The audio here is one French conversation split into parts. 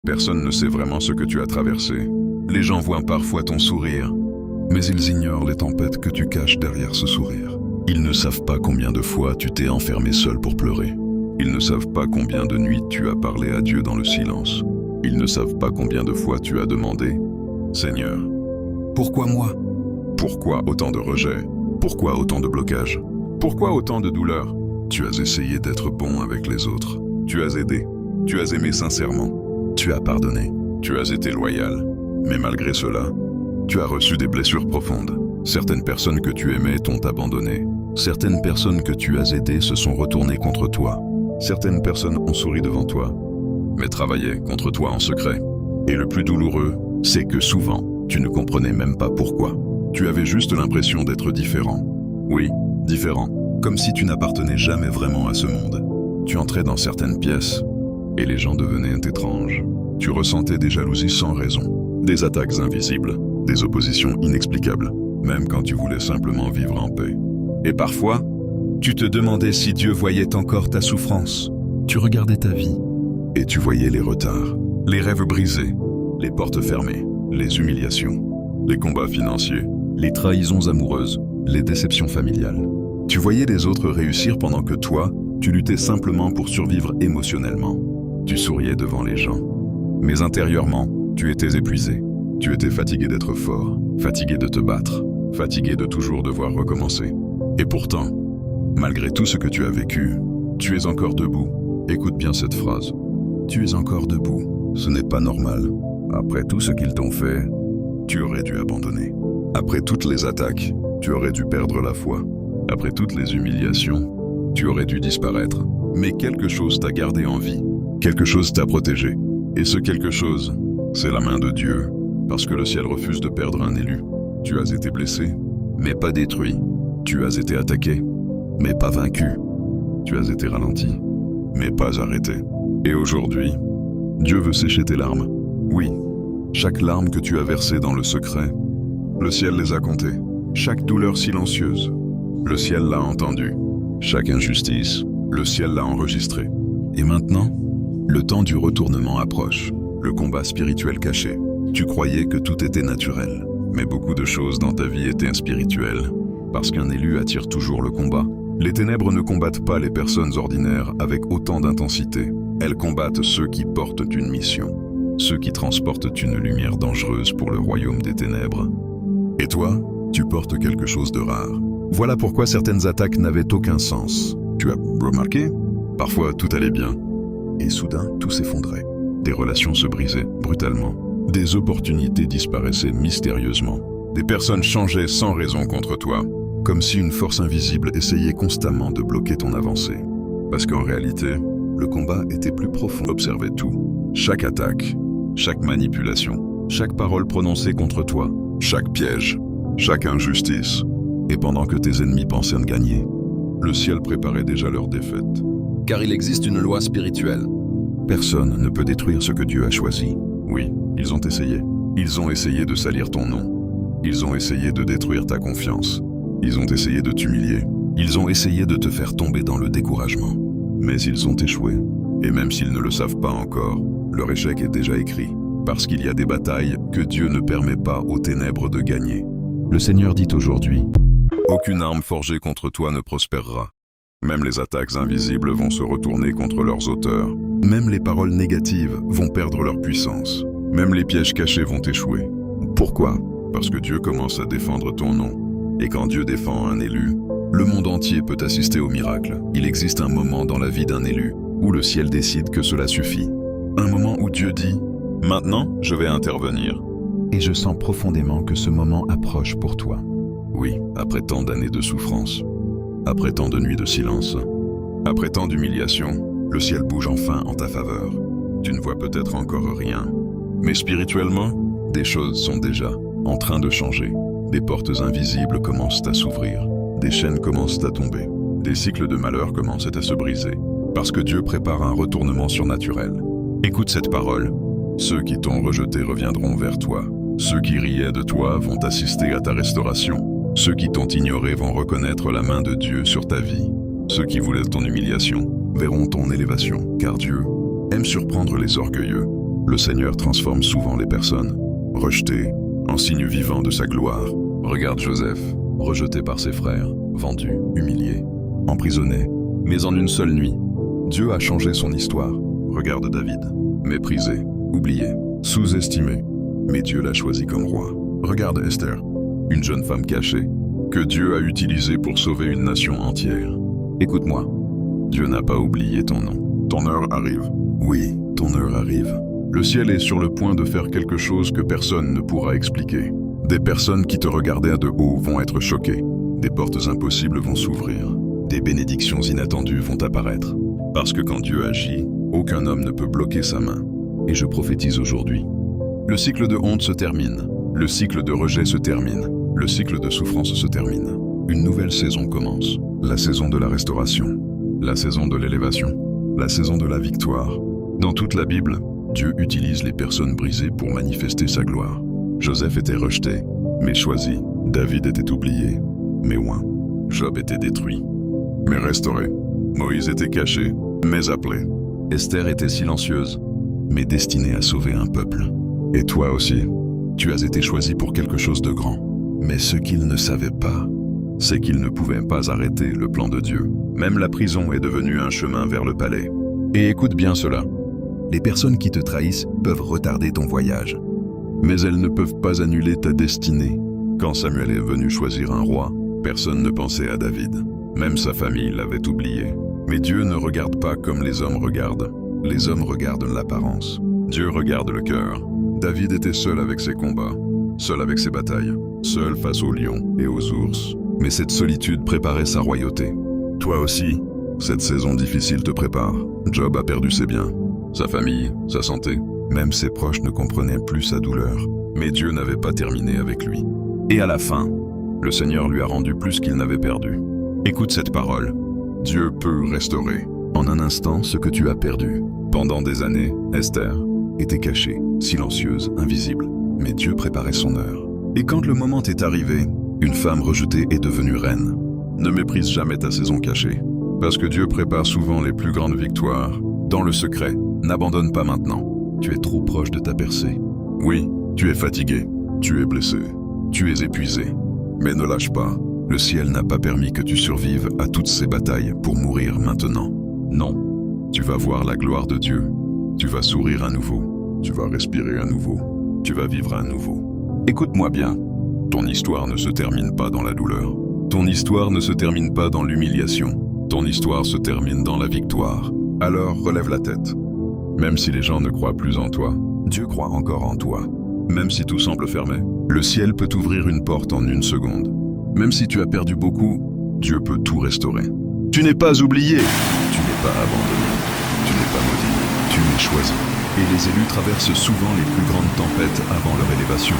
Personne ne sait vraiment ce que tu as traversé. Les gens voient parfois ton sourire, mais ils ignorent les tempêtes que tu caches derrière ce sourire. Ils ne savent pas combien de fois tu t'es enfermé seul pour pleurer. Ils ne savent pas combien de nuits tu as parlé à Dieu dans le silence. Ils ne savent pas combien de fois tu as demandé « Seigneur, pourquoi moi ? Pourquoi autant de rejets ? Pourquoi autant de blocages ? Pourquoi autant de douleurs ?» Tu as essayé d'être bon avec les autres. Tu as aidé. Tu as aimé sincèrement. Tu as pardonné. Tu as été loyal. Mais malgré cela, tu as reçu des blessures profondes. Certaines personnes que tu aimais t'ont abandonné. Certaines personnes que tu as aidées se sont retournées contre toi. Certaines personnes ont souri devant toi, mais travaillaient contre toi en secret. Et le plus douloureux, c'est que souvent, tu ne comprenais même pas pourquoi. Tu avais juste l'impression d'être différent. Oui, différent. Comme si tu n'appartenais jamais vraiment à ce monde. Tu entrais dans certaines pièces, et les gens devenaient étranges. Tu ressentais des jalousies sans raison, des attaques invisibles, des oppositions inexplicables, même quand tu voulais simplement vivre en paix. Et parfois, tu te demandais si Dieu voyait encore ta souffrance. Tu regardais ta vie, et tu voyais les retards, les rêves brisés, les portes fermées, les humiliations, les combats financiers, les trahisons amoureuses, les déceptions familiales. Tu voyais les autres réussir pendant que toi, tu luttais simplement pour survivre émotionnellement. Tu souriais devant les gens. Mais intérieurement, tu étais épuisé. Tu étais fatigué d'être fort, fatigué de te battre, fatigué de toujours devoir recommencer. Et pourtant, malgré tout ce que tu as vécu, tu es encore debout. Écoute bien cette phrase. Tu es encore debout. Ce n'est pas normal. Après tout ce qu'ils t'ont fait, tu aurais dû abandonner. Après toutes les attaques, tu aurais dû perdre la foi. Après toutes les humiliations, tu aurais dû disparaître. Mais quelque chose t'a gardé en vie. Quelque chose t'a protégé. Et ce quelque chose, c'est la main de Dieu. Parce que le ciel refuse de perdre un élu. Tu as été blessé, mais pas détruit. Tu as été attaqué, mais pas vaincu. Tu as été ralenti, mais pas arrêté. Et aujourd'hui, Dieu veut sécher tes larmes. Oui, chaque larme que tu as versée dans le secret, le ciel les a comptées. Chaque douleur silencieuse, le ciel l'a entendue. Chaque injustice, le ciel l'a enregistrée. Et maintenant, le temps du retournement approche, le combat spirituel caché. Tu croyais que tout était naturel, mais beaucoup de choses dans ta vie étaient inspirituelles. Parce qu'un élu attire toujours le combat. Les ténèbres ne combattent pas les personnes ordinaires avec autant d'intensité. Elles combattent ceux qui portent une mission, ceux qui transportent une lumière dangereuse pour le royaume des ténèbres. Et toi, tu portes quelque chose de rare. Voilà pourquoi certaines attaques n'avaient aucun sens. Tu as remarqué? Parfois, tout allait bien. Et soudain, tout s'effondrait. Des relations se brisaient brutalement. Des opportunités disparaissaient mystérieusement. Des personnes changeaient sans raison contre toi, comme si une force invisible essayait constamment de bloquer ton avancée. Parce qu'en réalité, le combat était plus profond. Observez tout. Chaque attaque, chaque manipulation, chaque parole prononcée contre toi, chaque piège, chaque injustice. Et pendant que tes ennemis pensaient en gagner, le ciel préparait déjà leur défaite. Car il existe une loi spirituelle. Personne ne peut détruire ce que Dieu a choisi. Oui, ils ont essayé. Ils ont essayé de salir ton nom. Ils ont essayé de détruire ta confiance. Ils ont essayé de t'humilier. Ils ont essayé de te faire tomber dans le découragement. Mais ils ont échoué. Et même s'ils ne le savent pas encore, leur échec est déjà écrit. Parce qu'il y a des batailles que Dieu ne permet pas aux ténèbres de gagner. Le Seigneur dit aujourd'hui, « Aucune arme forgée contre toi ne prospérera. Même les attaques invisibles vont se retourner contre leurs auteurs. Même les paroles négatives vont perdre leur puissance. Même les pièges cachés vont échouer. Pourquoi ? Parce que Dieu commence à défendre ton nom. Et quand Dieu défend un élu, le monde entier peut assister au miracle. Il existe un moment dans la vie d'un élu où le ciel décide que cela suffit. Un moment où Dieu dit « Maintenant, je vais intervenir. » Et je sens profondément que ce moment approche pour toi. Oui, après tant d'années de souffrance, après tant de nuits de silence, après tant d'humiliation, le ciel bouge enfin en ta faveur. Tu ne vois peut-être encore rien, mais spirituellement, des choses sont déjà en train de changer. Des portes invisibles commencent à s'ouvrir, des chaînes commencent à tomber, des cycles de malheur commencent à se briser, parce que Dieu prépare un retournement surnaturel. Écoute cette parole. Ceux qui t'ont rejeté reviendront vers toi. Ceux qui riaient de toi vont assister à ta restauration. Ceux qui t'ont ignoré vont reconnaître la main de Dieu sur ta vie. Ceux qui voulaient ton humiliation verront ton élévation, car Dieu aime surprendre les orgueilleux. Le Seigneur transforme souvent les personnes, rejetées, en signe vivant de sa gloire. Regarde Joseph, rejeté par ses frères, vendu, humilié, emprisonné, mais en une seule nuit, Dieu a changé son histoire. Regarde David, méprisé, oublié, sous-estimé, mais Dieu l'a choisi comme roi. Regarde Esther, une jeune femme cachée, que Dieu a utilisée pour sauver une nation entière. Écoute-moi, Dieu n'a pas oublié ton nom. Ton heure arrive. Oui, ton heure arrive. Le ciel est sur le point de faire quelque chose que personne ne pourra expliquer. Des personnes qui te regardaient de haut vont être choquées. Des portes impossibles vont s'ouvrir. Des bénédictions inattendues vont apparaître. Parce que quand Dieu agit, aucun homme ne peut bloquer sa main. Et je prophétise aujourd'hui. Le cycle de honte se termine. Le cycle de rejet se termine. Le cycle de souffrance se termine. Une nouvelle saison commence. La saison de la restauration. La saison de l'élévation. La saison de la victoire. Dans toute la Bible, Dieu utilise les personnes brisées pour manifester sa gloire. Joseph était rejeté, mais choisi. David était oublié, mais oint. Job était détruit, mais restauré. Moïse était caché, mais appelé. Esther était silencieuse, mais destinée à sauver un peuple. Et toi aussi, tu as été choisi pour quelque chose de grand. Mais ce qu'il ne savait pas, c'est qu'il ne pouvait pas arrêter le plan de Dieu. Même la prison est devenue un chemin vers le palais. Et écoute bien cela. Les personnes qui te trahissent peuvent retarder ton voyage. Mais elles ne peuvent pas annuler ta destinée. Quand Samuel est venu choisir un roi, personne ne pensait à David. Même sa famille l'avait oublié. Mais Dieu ne regarde pas comme les hommes regardent. Les hommes regardent l'apparence. Dieu regarde le cœur. David était seul avec ses combats, seul avec ses batailles, seul face aux lions et aux ours. Mais cette solitude préparait sa royauté. Toi aussi, cette saison difficile te prépare. Job a perdu ses biens, sa famille, sa santé. Même ses proches ne comprenaient plus sa douleur. Mais Dieu n'avait pas terminé avec lui. Et à la fin, le Seigneur lui a rendu plus qu'il n'avait perdu. Écoute cette parole. Dieu peut restaurer en un instant ce que tu as perdu. Pendant des années, Esther était cachée, silencieuse, invisible. Mais Dieu préparait son heure. Et quand le moment est arrivé, une femme rejetée est devenue reine. Ne méprise jamais ta saison cachée. Parce que Dieu prépare souvent les plus grandes victoires. Dans le secret, n'abandonne pas maintenant. Tu es trop proche de ta percée. Oui, tu es fatigué, tu es blessé, tu es épuisé. Mais ne lâche pas. Le ciel n'a pas permis que tu survives à toutes ces batailles pour mourir maintenant. Non, tu vas voir la gloire de Dieu. Tu vas sourire à nouveau. Tu vas respirer à nouveau. Tu vas vivre à nouveau. Écoute-moi bien. Ton histoire ne se termine pas dans la douleur. Ton histoire ne se termine pas dans l'humiliation. Ton histoire se termine dans la victoire. Alors relève la tête. Même si les gens ne croient plus en toi, Dieu croit encore en toi. Même si tout semble fermé, le ciel peut ouvrir une porte en une seconde. Même si tu as perdu beaucoup, Dieu peut tout restaurer. Tu n'es pas oublié, tu n'es pas abandonné, tu n'es pas maudit, tu es choisi. Et les élus traversent souvent les plus grandes tempêtes avant leur élévation.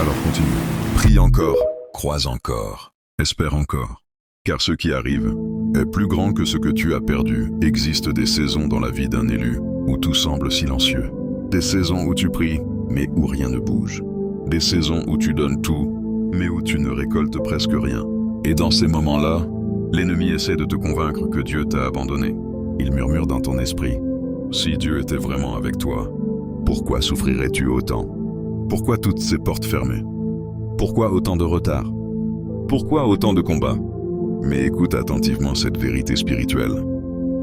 Alors continue, prie encore, crois encore, espère encore. Car ce qui arrive est plus grand que ce que tu as perdu. Existe des saisons dans la vie d'un élu où tout semble silencieux. Des saisons où tu pries, mais où rien ne bouge. Des saisons où tu donnes tout, mais où tu ne récoltes presque rien. Et dans ces moments-là, l'ennemi essaie de te convaincre que Dieu t'a abandonné. Il murmure dans ton esprit, « Si Dieu était vraiment avec toi, pourquoi souffrirais-tu autant? Pourquoi toutes ces portes fermées? Pourquoi autant de retard? Pourquoi autant de combats ?» Mais écoute attentivement cette vérité spirituelle.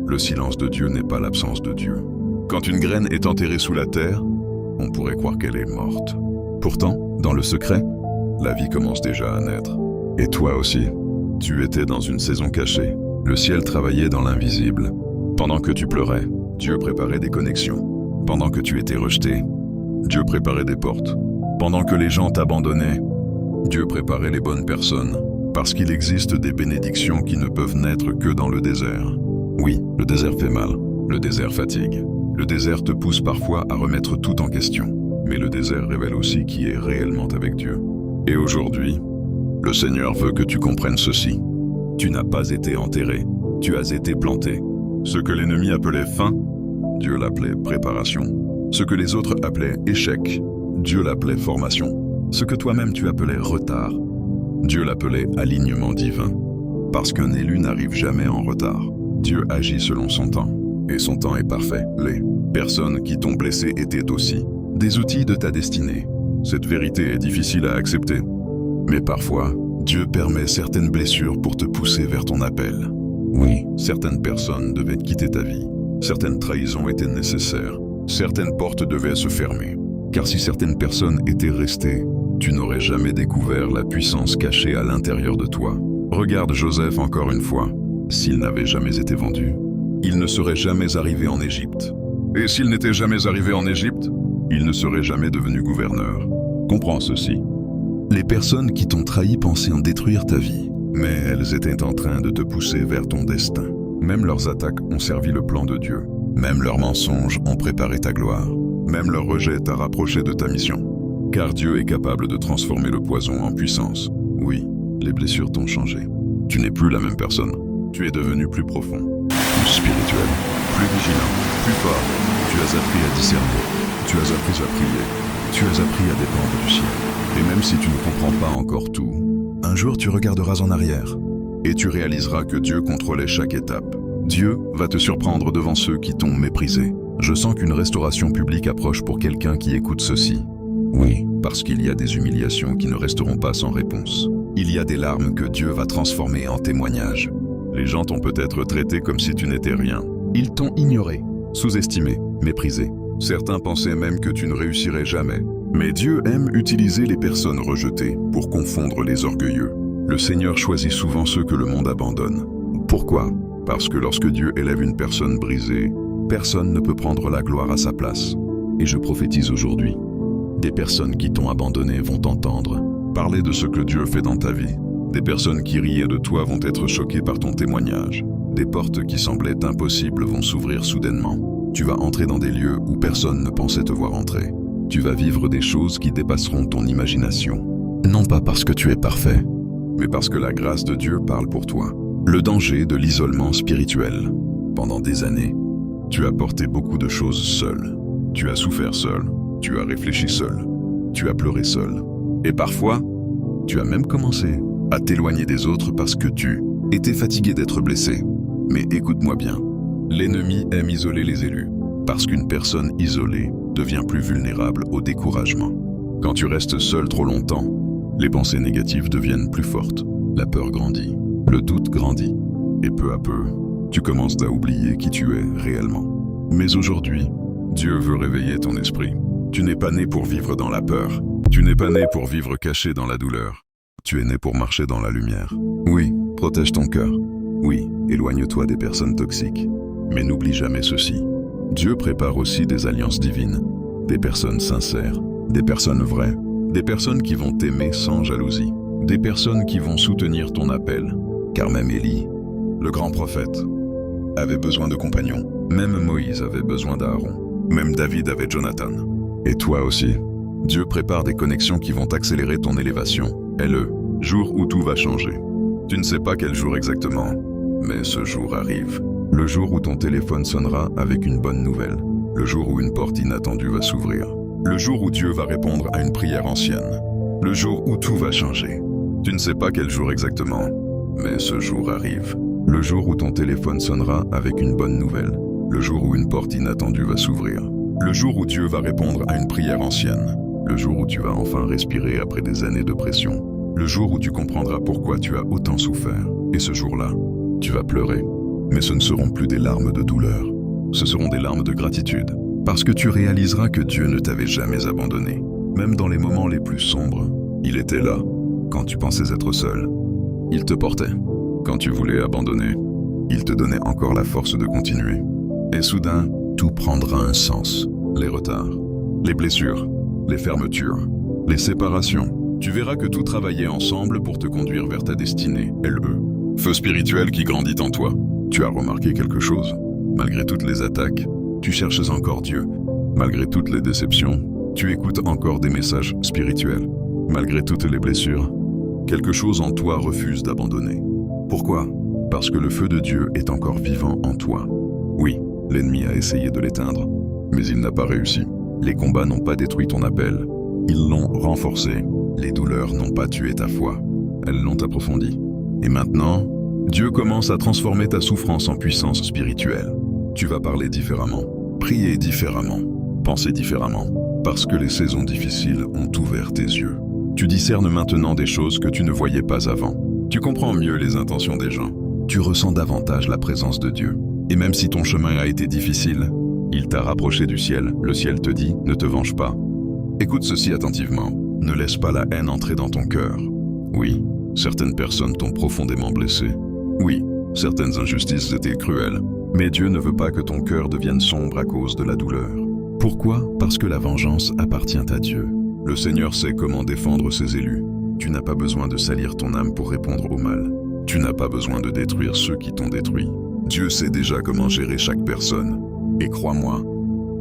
Le silence de Dieu n'est pas l'absence de Dieu. Quand une graine est enterrée sous la terre, on pourrait croire qu'elle est morte. Pourtant, dans le secret, la vie commence déjà à naître. Et toi aussi, tu étais dans une saison cachée. Le ciel travaillait dans l'invisible. Pendant que tu pleurais, Dieu préparait des connexions. Pendant que tu étais rejeté, Dieu préparait des portes. Pendant que les gens t'abandonnaient, Dieu préparait les bonnes personnes. Parce qu'il existe des bénédictions qui ne peuvent naître que dans le désert. Oui, le désert fait mal, le désert fatigue. Le désert te pousse parfois à remettre tout en question. Mais le désert révèle aussi qui est réellement avec Dieu. Et aujourd'hui, le Seigneur veut que tu comprennes ceci. Tu n'as pas été enterré, tu as été planté. Ce que l'ennemi appelait fin, Dieu l'appelait préparation. Ce que les autres appelaient échec, Dieu l'appelait formation. Ce que toi-même tu appelais retard, Dieu l'appelait alignement divin. Parce qu'un élu n'arrive jamais en retard. Dieu agit selon son temps. Et son temps est parfait. Personnes qui t'ont blessé étaient aussi des outils de ta destinée. Cette vérité est difficile à accepter. Mais parfois, Dieu permet certaines blessures pour te pousser vers ton appel. Oui, certaines personnes devaient quitter ta vie. Certaines trahisons étaient nécessaires. Certaines portes devaient se fermer. Car si certaines personnes étaient restées, tu n'aurais jamais découvert la puissance cachée à l'intérieur de toi. Regarde Joseph encore une fois. S'il n'avait jamais été vendu, il ne serait jamais arrivé en Égypte. Et s'il n'était jamais arrivé en Égypte, il ne serait jamais devenu gouverneur. Comprends ceci. Les personnes qui t'ont trahi pensaient en détruire ta vie, mais elles étaient en train de te pousser vers ton destin. Même leurs attaques ont servi le plan de Dieu. Même leurs mensonges ont préparé ta gloire. Même leur rejet t'a rapproché de ta mission. Car Dieu est capable de transformer le poison en puissance. Oui, les blessures t'ont changé. Tu n'es plus la même personne. Tu es devenu plus profond, plus spirituel, plus vigilant, plus fort. Tu as appris à discerner. Tu as appris à prier. Tu as appris à dépendre du ciel. Et même si tu ne comprends pas encore tout, un jour tu regarderas en arrière et tu réaliseras que Dieu contrôlait chaque étape. Dieu va te surprendre devant ceux qui t'ont méprisé. Je sens qu'une restauration publique approche pour quelqu'un qui écoute ceci. Oui, parce qu'il y a des humiliations qui ne resteront pas sans réponse. Il y a des larmes que Dieu va transformer en témoignages. Les gens t'ont peut-être traité comme si tu n'étais rien. Ils t'ont ignoré, sous-estimé, méprisé. Certains pensaient même que tu ne réussirais jamais. Mais Dieu aime utiliser les personnes rejetées pour confondre les orgueilleux. Le Seigneur choisit souvent ceux que le monde abandonne. Pourquoi? Parce que lorsque Dieu élève une personne brisée, personne ne peut prendre la gloire à sa place. Et je prophétise aujourd'hui, des personnes qui t'ont abandonné vont t'entendre parler de ce que Dieu fait dans ta vie. Des personnes qui riaient de toi vont être choquées par ton témoignage. Des portes qui semblaient impossibles vont s'ouvrir soudainement. Tu vas entrer dans des lieux où personne ne pensait te voir entrer. Tu vas vivre des choses qui dépasseront ton imagination. Non pas parce que tu es parfait, mais parce que la grâce de Dieu parle pour toi. Le danger de l'isolement spirituel. Pendant des années, tu as porté beaucoup de choses seul. Tu as souffert seul. Tu as réfléchi seul. Tu as pleuré seul. Et parfois, tu as même commencé à t'éloigner des autres parce que tu étais fatigué d'être blessé. Mais écoute-moi bien. L'ennemi aime isoler les élus, parce qu'une personne isolée devient plus vulnérable au découragement. Quand tu restes seul trop longtemps, les pensées négatives deviennent plus fortes. La peur grandit, le doute grandit, et peu à peu, tu commences à oublier qui tu es réellement. Mais aujourd'hui, Dieu veut réveiller ton esprit. Tu n'es pas né pour vivre dans la peur. Tu n'es pas né pour vivre caché dans la douleur. Tu es né pour marcher dans la lumière. Oui, protège ton cœur. Oui, éloigne-toi des personnes toxiques. Mais n'oublie jamais ceci. Dieu prépare aussi des alliances divines, des personnes sincères, des personnes vraies, des personnes qui vont t'aimer sans jalousie, des personnes qui vont soutenir ton appel. Car même Élie, le grand prophète, avait besoin de compagnons. Même Moïse avait besoin d'Aaron. Même David avait Jonathan. Et toi aussi. Dieu prépare des connexions qui vont accélérer ton élévation. Et le jour où tout va changer. Tu ne sais pas quel jour exactement, mais ce jour arrive. Le jour où ton téléphone sonnera avec une bonne nouvelle. Le jour où une porte inattendue va s'ouvrir. Le jour où Dieu va répondre à une prière ancienne. Le jour où tout va changer. Tu ne sais pas quel jour exactement, mais ce jour arrive. Le jour où ton téléphone sonnera avec une bonne nouvelle. Le jour où une porte inattendue va s'ouvrir. Le jour où Dieu va répondre à une prière ancienne. Le jour où tu vas enfin respirer après des années de pression. Le jour où tu comprendras pourquoi tu as autant souffert. Et ce jour-là, tu vas pleurer. Mais ce ne seront plus des larmes de douleur. Ce seront des larmes de gratitude. Parce que tu réaliseras que Dieu ne t'avait jamais abandonné. Même dans les moments les plus sombres, il était là. Quand tu pensais être seul, il te portait. Quand tu voulais abandonner, il te donnait encore la force de continuer. Et soudain, tout prendra un sens. Les retards, les blessures, les fermetures, les séparations. Tu verras que tout travaillait ensemble pour te conduire vers ta destinée, LE. Feu spirituel qui grandit en toi. Tu as remarqué quelque chose? Malgré toutes les attaques, tu cherches encore Dieu. Malgré toutes les déceptions, tu écoutes encore des messages spirituels. Malgré toutes les blessures, quelque chose en toi refuse d'abandonner. Pourquoi? Parce que le feu de Dieu est encore vivant en toi. Oui, l'ennemi a essayé de l'éteindre, mais il n'a pas réussi. Les combats n'ont pas détruit ton appel, ils l'ont renforcé. Les douleurs n'ont pas tué ta foi, elles l'ont approfondie. Et maintenant, Dieu commence à transformer ta souffrance en puissance spirituelle. Tu vas parler différemment. Priez différemment, pensez différemment, parce que les saisons difficiles ont ouvert tes yeux. Tu discernes maintenant des choses que tu ne voyais pas avant. Tu comprends mieux les intentions des gens. Tu ressens davantage la présence de Dieu. Et même si ton chemin a été difficile, il t'a rapproché du ciel. Le ciel te dit, ne te venge pas. Écoute ceci attentivement. Ne laisse pas la haine entrer dans ton cœur. Oui, certaines personnes t'ont profondément blessé. Oui, certaines injustices étaient cruelles. Mais Dieu ne veut pas que ton cœur devienne sombre à cause de la douleur. Pourquoi? Parce que la vengeance appartient à Dieu. Le Seigneur sait comment défendre ses élus. Tu n'as pas besoin de salir ton âme pour répondre au mal. Tu n'as pas besoin de détruire ceux qui t'ont détruit. Dieu sait déjà comment gérer chaque personne. Et crois-moi,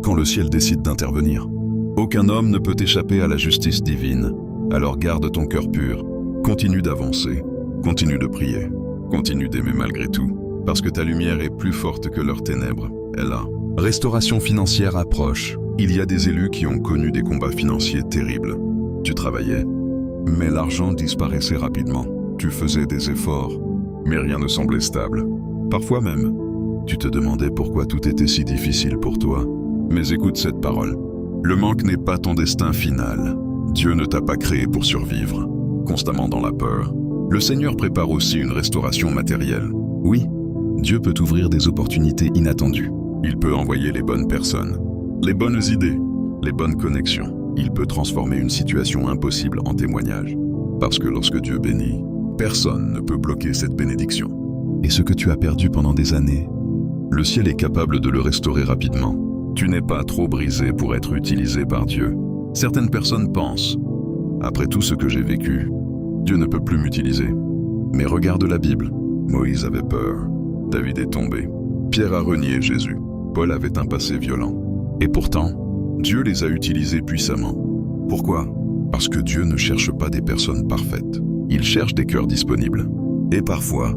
quand le ciel décide d'intervenir, aucun homme ne peut échapper à la justice divine. Alors garde ton cœur pur, continue d'avancer, continue de prier, continue d'aimer malgré tout, parce que ta lumière est plus forte que leurs ténèbres. Elle a. Restauration financière approche. Il y a des élus qui ont connu des combats financiers terribles. Tu travaillais, mais l'argent disparaissait rapidement. Tu faisais des efforts, mais rien ne semblait stable. Parfois même, tu te demandais pourquoi tout était si difficile pour toi. Mais écoute cette parole. Le manque n'est pas ton destin final. Dieu ne t'a pas créé pour survivre, constamment dans la peur. Le Seigneur prépare aussi une restauration matérielle. Oui, Dieu peut ouvrir des opportunités inattendues. Il peut envoyer les bonnes personnes, les bonnes idées, les bonnes connexions. Il peut transformer une situation impossible en témoignage. Parce que lorsque Dieu bénit, personne ne peut bloquer cette bénédiction. Et ce que tu as perdu pendant des années, le ciel est capable de le restaurer rapidement. Tu n'es pas trop brisé pour être utilisé par Dieu. Certaines personnes pensent, après tout ce que j'ai vécu, Dieu ne peut plus m'utiliser. Mais regarde la Bible. Moïse avait peur. David est tombé. Pierre a renié Jésus. Paul avait un passé violent. Et pourtant, Dieu les a utilisés puissamment. Pourquoi? Parce que Dieu ne cherche pas des personnes parfaites. Il cherche des cœurs disponibles. Et parfois,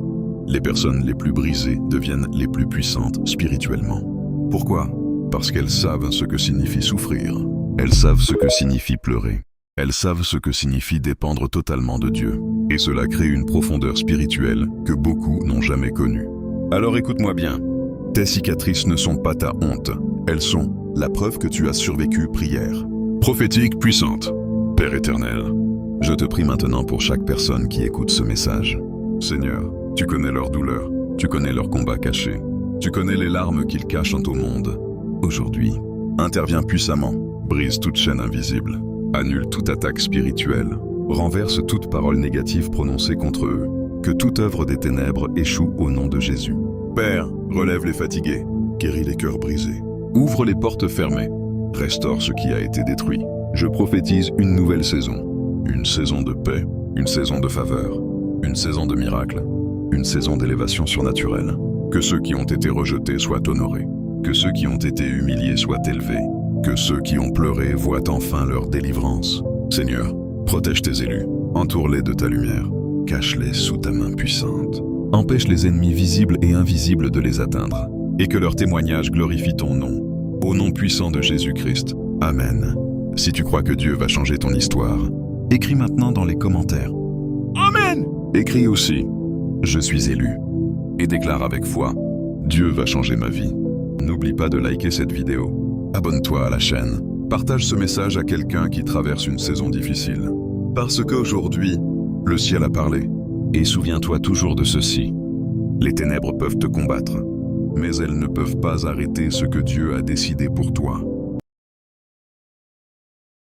les personnes les plus brisées deviennent les plus puissantes spirituellement. Pourquoi? Parce qu'elles savent ce que signifie souffrir. Elles savent ce que signifie pleurer. Elles savent ce que signifie dépendre totalement de Dieu. Et cela crée une profondeur spirituelle que beaucoup n'ont jamais connue. Alors écoute-moi bien. Tes cicatrices ne sont pas ta honte. Elles sont la preuve que tu as survécu. Prière prophétique puissante. Père éternel, je te prie maintenant pour chaque personne qui écoute ce message. Seigneur, tu connais leur douleur, tu connais leurs combats cachés, tu connais les larmes qu'ils cachent au monde. Aujourd'hui, interviens puissamment, brise toute chaîne invisible, annule toute attaque spirituelle, renverse toute parole négative prononcée contre eux, que toute œuvre des ténèbres échoue au nom de Jésus. Père, relève les fatigués, guéris les cœurs brisés, ouvre les portes fermées, restaure ce qui a été détruit. Je prophétise une nouvelle saison, une saison de paix, une saison de faveur, une saison de miracles, une saison d'élévation surnaturelle. Que ceux qui ont été rejetés soient honorés, que ceux qui ont été humiliés soient élevés, que ceux qui ont pleuré voient enfin leur délivrance. Seigneur, protège tes élus, entoure-les de ta lumière, cache-les sous ta main puissante. Empêche les ennemis visibles et invisibles de les atteindre, et que leur témoignage glorifie ton nom, au nom puissant de Jésus-Christ. Amen. Si tu crois que Dieu va changer ton histoire, écris maintenant dans les commentaires. Amen. Écris aussi, je suis élu, et déclare avec foi, Dieu va changer ma vie. N'oublie pas de liker cette vidéo, abonne-toi à la chaîne, partage ce message à quelqu'un qui traverse une saison difficile. Parce qu'aujourd'hui, le ciel a parlé. Et souviens-toi toujours de ceci, les ténèbres peuvent te combattre, mais elles ne peuvent pas arrêter ce que Dieu a décidé pour toi.